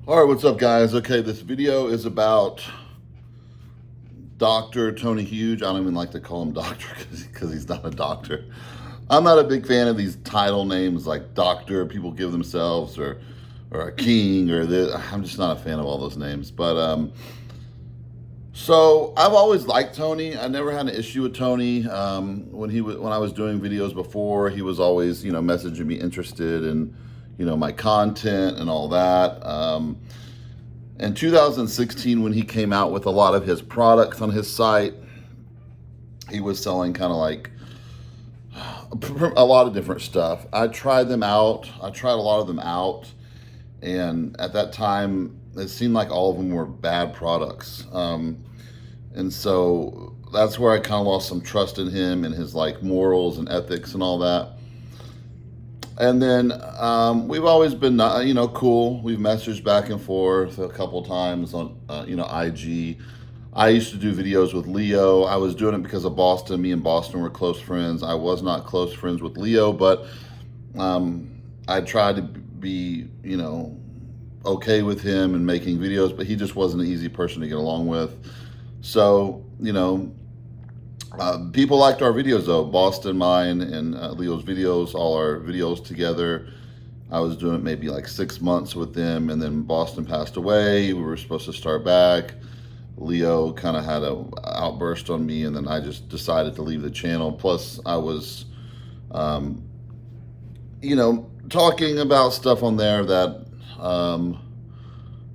All right, what's up, guys? Okay, this video is about Dr. Tony Huge. I don't even like to call him doctor because he's not a doctor. I'm not a big fan of these title names like doctor people give themselves or a king or this. I'm just not a fan of all those names. So I've always liked Tony. I never had an issue with Tony. When I was doing videos before, he was always messaging me interested in my content and all that. In 2016, when he came out with a lot of his products on his site, he was selling kind of like a lot of different stuff. I tried them out. I tried a lot of them out, and at that time, it seemed like all of them were bad products. And so that's where I kind of lost some trust in him and his like morals and ethics and all that. And then we've always been, cool. We've messaged back and forth a couple times on, IG. I used to do videos with Leo. I was doing it because of Boston. Me and Boston were close friends. I was not close friends with Leo, but I tried to be, okay with him and making videos, but he just wasn't an easy person to get along with. So, people liked our videos though. Boston, mine, and Leo's videos, all our videos together. I was doing it maybe like 6 months with them, and then Boston passed away. We were supposed to start back. Leo kind of had an outburst on me, and then I just decided to leave the channel. Plus, I was, talking about stuff on there that,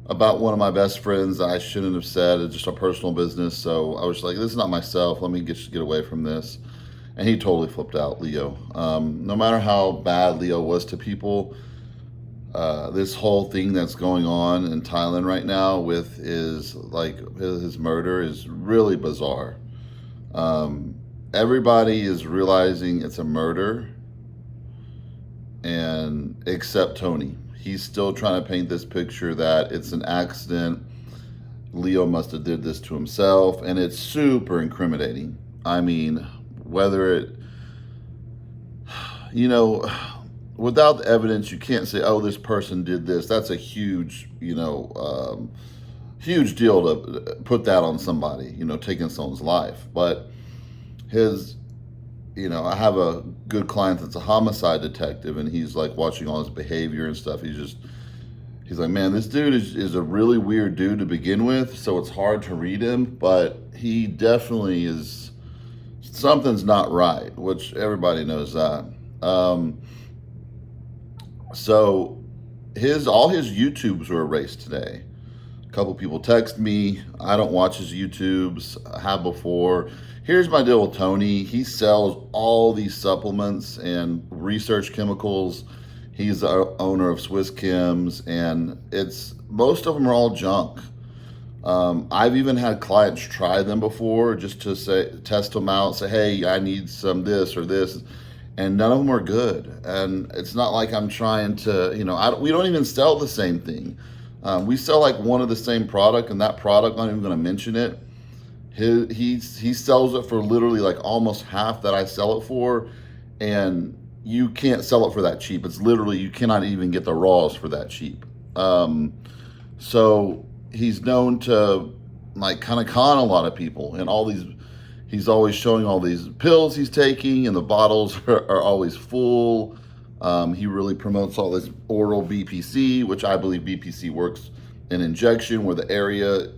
about one of my best friends that I shouldn't have said. It's just a personal business. So I was like, this is not myself. Let me get away from this. And he totally flipped out, Leo. No matter how bad Leo was to people, this whole thing that's going on in Thailand right now with his murder is really bizarre. Everybody is realizing it's a murder, and except Tony. He's still trying to paint this picture that it's an accident. Leo must have did this to himself, and it's super incriminating. I mean, whether it, without the evidence, you can't say, "Oh, this person did this." That's a huge, huge deal to put that on somebody. Taking someone's life, but his I have a good client that's a homicide detective, and he's like watching all his behavior and stuff. He's like, man, this dude is a really weird dude to begin with, so it's hard to read him, but he definitely is, something's not right, which everybody knows that. So all his YouTubes were erased today. A couple people text me. I don't watch his YouTubes. I have before. Here's my deal with Tony. He sells all these supplements and research chemicals. He's the owner of Swiss Chems, and most of them are all junk. I've even had clients try them before just to test them out, say, hey, I need some this or this, and none of them are good. And it's not like I'm trying to, we don't even sell the same thing. We sell like one of the same product, and that product, I'm not even going to mention it. He sells it for literally like almost half that I sell it for, and you can't sell it for that cheap. It's literally, you cannot even get the raws for that cheap. So he's known to like kind of con a lot of people, and he's always showing all these pills he's taking, and the bottles are always full. He really promotes all this oral BPC, which I believe BPC works in injection where the area,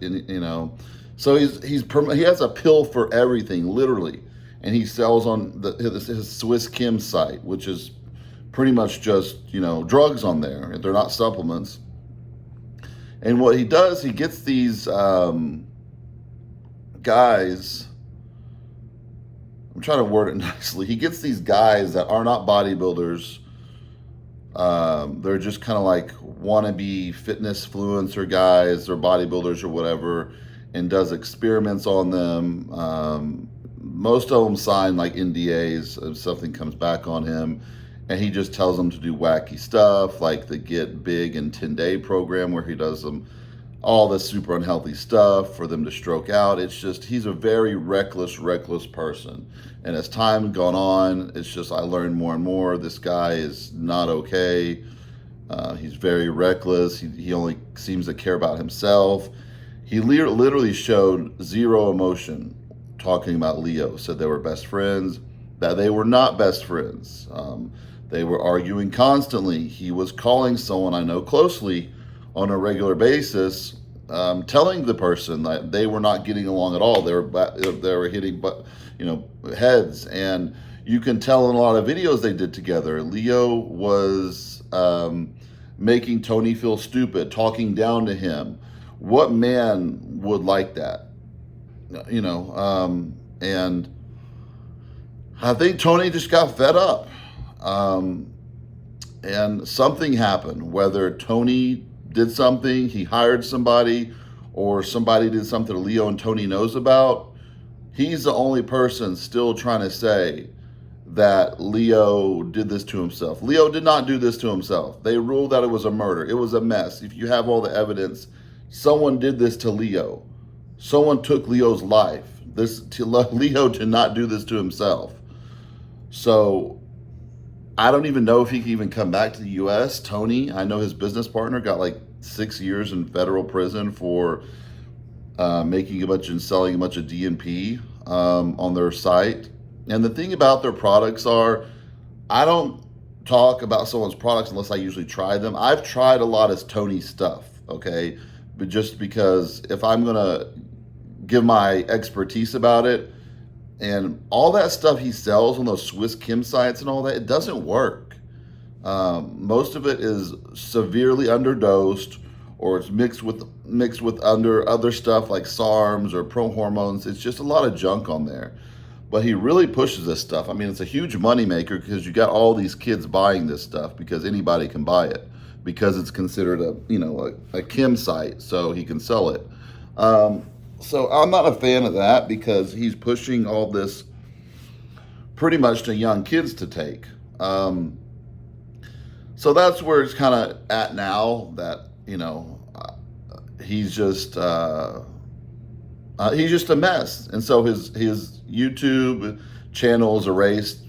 so he has a pill for everything, literally, and he sells on his Swiss Chem site, which is pretty much just drugs on there. They're not supplements. And what he does, he gets these guys. I'm trying to word it nicely. He gets these guys that are not bodybuilders. They're just kind of like wannabe fitness influencer guys or bodybuilders or whatever, and does experiments on them. Most of them sign like NDAs if something comes back on him, and he just tells them to do wacky stuff like the Get Big in 10-day program, where he does them all this super unhealthy stuff for them to stroke out. It's just, he's a very reckless person. And as time gone on, it's just, I learned more and more, this guy is not okay. He's very reckless. He only seems to care about himself. He literally showed zero emotion talking about Leo. Said they were best friends, that they were not best friends. They were arguing constantly. He was calling someone I know closely on a regular basis, telling the person that they were not getting along at all. They were hitting, heads, and you can tell in a lot of videos they did together. Leo was making Tony feel stupid, talking down to him. What man would like that? And I think Tony just got fed up. And something happened, whether Tony did something, he hired somebody, or somebody did something that Leo and Tony knows about. He's the only person still trying to say that Leo did this to himself. Leo did not do this to himself. They ruled that it was a murder. It was a mess. If you have all the evidence, someone did this to Leo. Someone took Leo's life. Leo did not do this to himself. So I don't even know if he can even come back to the U.S. Tony, I know his business partner got like 6 years in federal prison for making a bunch and selling a bunch of DNP on their site. And the thing about their products are, I don't talk about someone's products unless I usually try them. I've tried a lot of Tony stuff, okay? But just because if I'm going to give my expertise about it, and all that stuff he sells on those Swiss Kim sites and all that, it doesn't work. Most of it is severely underdosed, or it's mixed with other stuff like SARMs or pro hormones. It's just a lot of junk on there. But he really pushes this stuff. I mean, it's a huge moneymaker because you got all these kids buying this stuff because anybody can buy it because it's considered a Kim site, so he can sell it. So I'm not a fan of that because he's pushing all this pretty much to young kids to take. So that's where it's kind of at now that, he's just a mess. And so his YouTube channel is erased.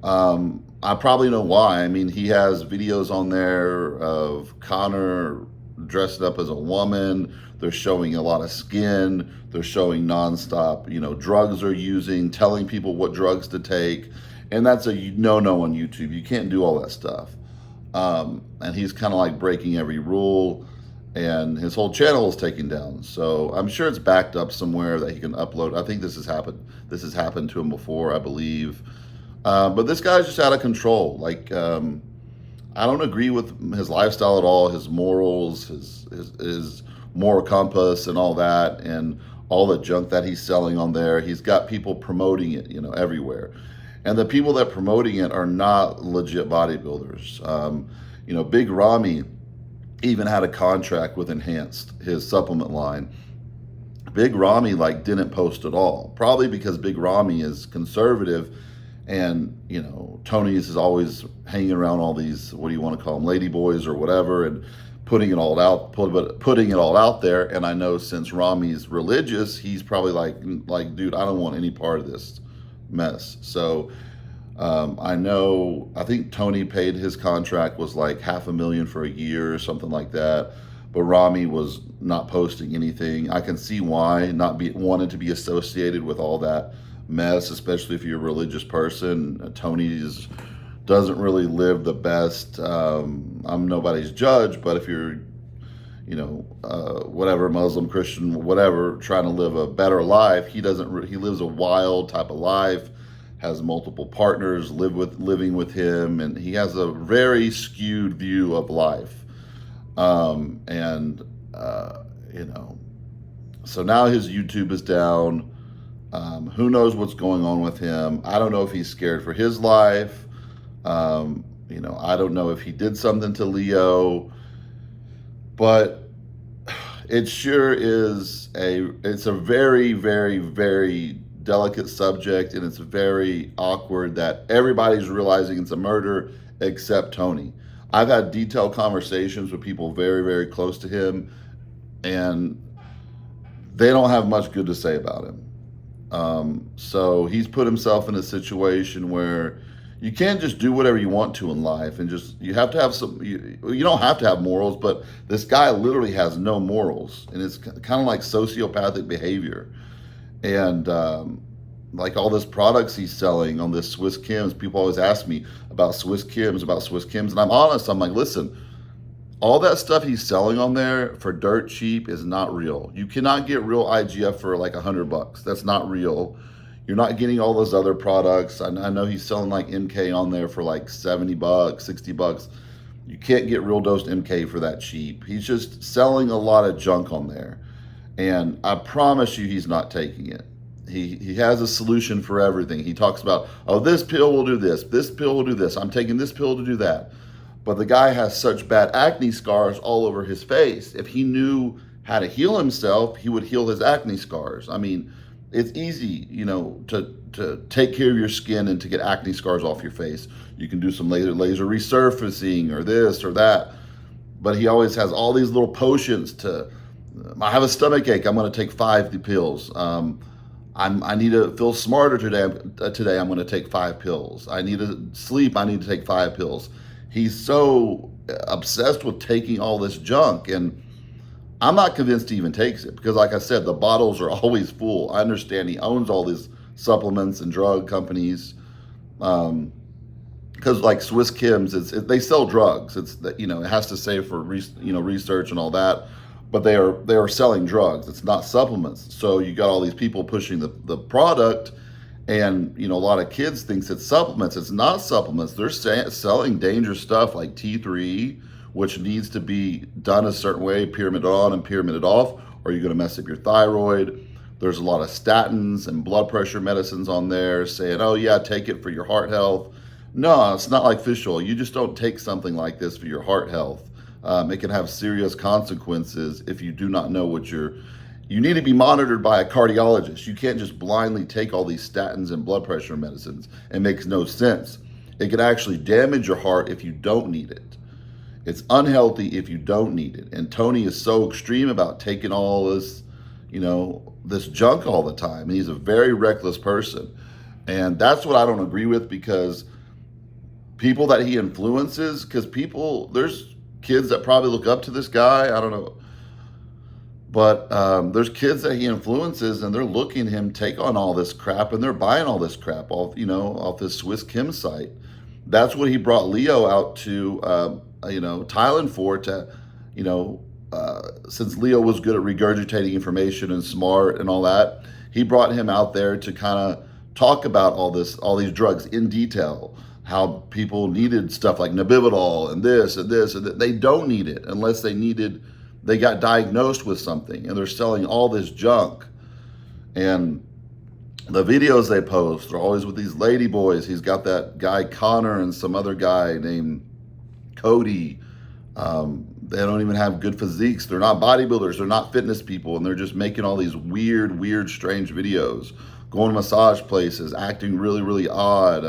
I probably know why. I mean, he has videos on there of Connor dressed up as a woman. They're showing a lot of skin. They're showing nonstop, drugs they're using, telling people what drugs to take. And that's a no-no on YouTube. You can't do all that stuff. And he's kind of like breaking every rule. And his whole channel is taken down. So I'm sure it's backed up somewhere that he can upload. I think this has happened. This has happened to him before, I believe. But this guy's just out of control. Like, I don't agree with his lifestyle at all, his morals, his moral compass and all that, and all the junk that he's selling on there. He's got people promoting it, everywhere. And the people that promoting it are not legit bodybuilders. Big Ramy even had a contract with Enhanced, his supplement line. Big Ramy didn't post at all, probably because Big Ramy is conservative, and Tony is always hanging around all these, what do you want to call them, lady boys or whatever, and putting it all out there. And I know since Ramy's religious, he's probably like, dude, I don't want any part of this mess. So I think Tony paid, his contract was like $500,000 for a year or something like that. But Ramy was not posting anything. I can see why, wanting to be associated with all that mess, especially if you're a religious person. Tony doesn't really live the best. I'm nobody's judge, but if you're, whatever, Muslim, Christian, whatever, trying to live a better life, he lives a wild type of life, has multiple partners living with him, and he has a very skewed view of life. So now his YouTube is down. Who knows what's going on with him? I don't know if he's scared for his life. I don't know if he did something to Leo, but it sure is it's a very, very, very delicate subject, and it's very awkward that everybody's realizing it's a murder except Tony. I've had detailed conversations with people very, very close to him, and they don't have much good to say about him. So he's put himself in a situation where, you can't just do whatever you want to in life, and just you have to have some. You don't have to have morals, but this guy literally has no morals, and it's kind of like sociopathic behavior. And like all this products he's selling on this Swiss Chems, people always ask me about Swiss Chems, and I'm honest. I'm like, listen, all that stuff he's selling on there for dirt cheap is not real. You cannot get real IGF for like $100. That's not real. You're not getting all those other products. I know he's selling like MK on there for like $70, $60. You can't get real dosed MK for that cheap. He's just selling a lot of junk on there. And I promise you he's not taking it. He has a solution for everything. He talks about, oh, this pill will do this pill will do this, I'm taking this pill to do that. But the guy has such bad acne scars all over his face. If he knew how to heal himself, he would heal his acne scars. I mean, it's easy, to take care of your skin and to get acne scars off your face. You can do some laser resurfacing or this or that. But he always has all these little potions to, I have a stomach ache, I'm going to take 5 pills. I need to feel smarter today, I'm going to take 5 pills. I need to sleep, I need to take 5 pills. He's so obsessed with taking all this junk, and I'm not convinced he even takes it because, like I said, the bottles are always full. I understand he owns all these supplements and drug companies, because like Swiss Chems, they sell drugs. It has to say for research and all that, but they are selling drugs. It's not supplements. So you got all these people pushing the product. And, a lot of kids thinks it's supplements. It's not supplements. They're selling dangerous stuff like T3, which needs to be done a certain way, pyramid on and pyramid off, or you're going to mess up your thyroid. There's a lot of statins and blood pressure medicines on there saying, oh, yeah, take it for your heart health. No, it's not like fish oil. You just don't take something like this for your heart health. It can have serious consequences if you do not know what you need to be monitored by a cardiologist. You can't just blindly take all these statins and blood pressure medicines. It makes no sense. It can actually damage your heart if you don't need it. It's unhealthy if you don't need it. And Tony is so extreme about taking all this, this junk all the time. And he's a very reckless person. And that's what I don't agree with, because people that he influences, there's kids that probably look up to this guy. I don't know. But there's kids that he influences, and they're looking at him take on all this crap, and they're buying all this crap off this Swiss Chem site. That's what he brought Leo out to, Thailand for, since Leo was good at regurgitating information and smart and all that. He brought him out there to kind of talk about all these drugs in detail, how people needed stuff like Nebivolol and this and this, and that. They don't need it unless they got diagnosed with something, and they're selling all this junk. And the videos they post are always with these lady boys. He's got that guy Connor and some other guy named Cody. They don't even have good physiques. They're not bodybuilders. They're not fitness people. And they're just making all these weird, strange videos, going to massage places, acting really, really odd.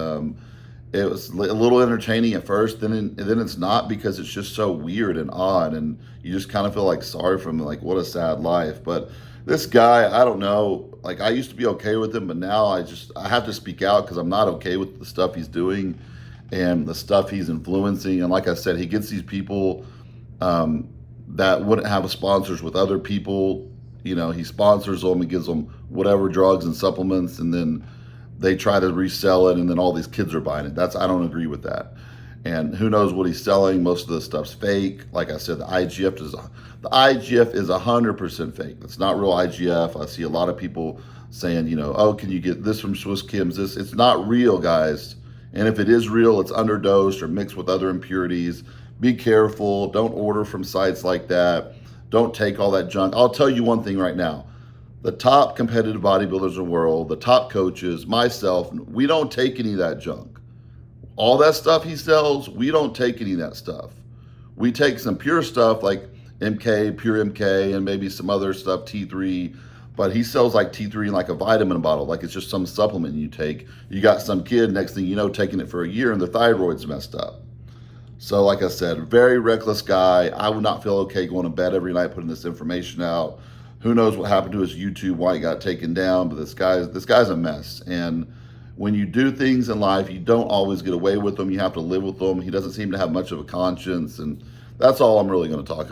It was a little entertaining at first, then it's not, because it's just so weird and odd, and you just kind of feel like sorry for him, like what a sad life. But this guy, I don't know, like I used to be okay with him, but now I have to speak out because I'm not okay with the stuff he's doing and the stuff he's influencing. And like I said, he gets these people that wouldn't have sponsors with other people. He sponsors them, he gives them whatever drugs and supplements, and then they try to resell it, and then all these kids are buying it. I don't agree with that. And who knows what he's selling? Most of the stuff's fake. Like I said, the IGF is 100% fake. It's not real IGF. I see a lot of people saying, oh, can you get this from Swiss Chems? It's not real, guys. And if it is real, it's underdosed or mixed with other impurities. Be careful. Don't order from sites like that. Don't take all that junk. I'll tell you one thing right now. The top competitive bodybuilders in the world, the top coaches, myself, we don't take any of that junk. All that stuff he sells, we don't take any of that stuff. We take some pure stuff like MK, pure MK, and maybe some other stuff, T3, but he sells like T3 in like a vitamin bottle, like it's just some supplement you take. You got some kid, next thing you know, taking it for a year and their thyroid's messed up. So like I said, very reckless guy. I would not feel okay going to bed every night putting this information out. Who knows what happened to his YouTube, why he got taken down, but this guy's a mess. And when you do things in life, you don't always get away with them. You have to live with them. He doesn't seem to have much of a conscience, and that's all I'm really going to talk about.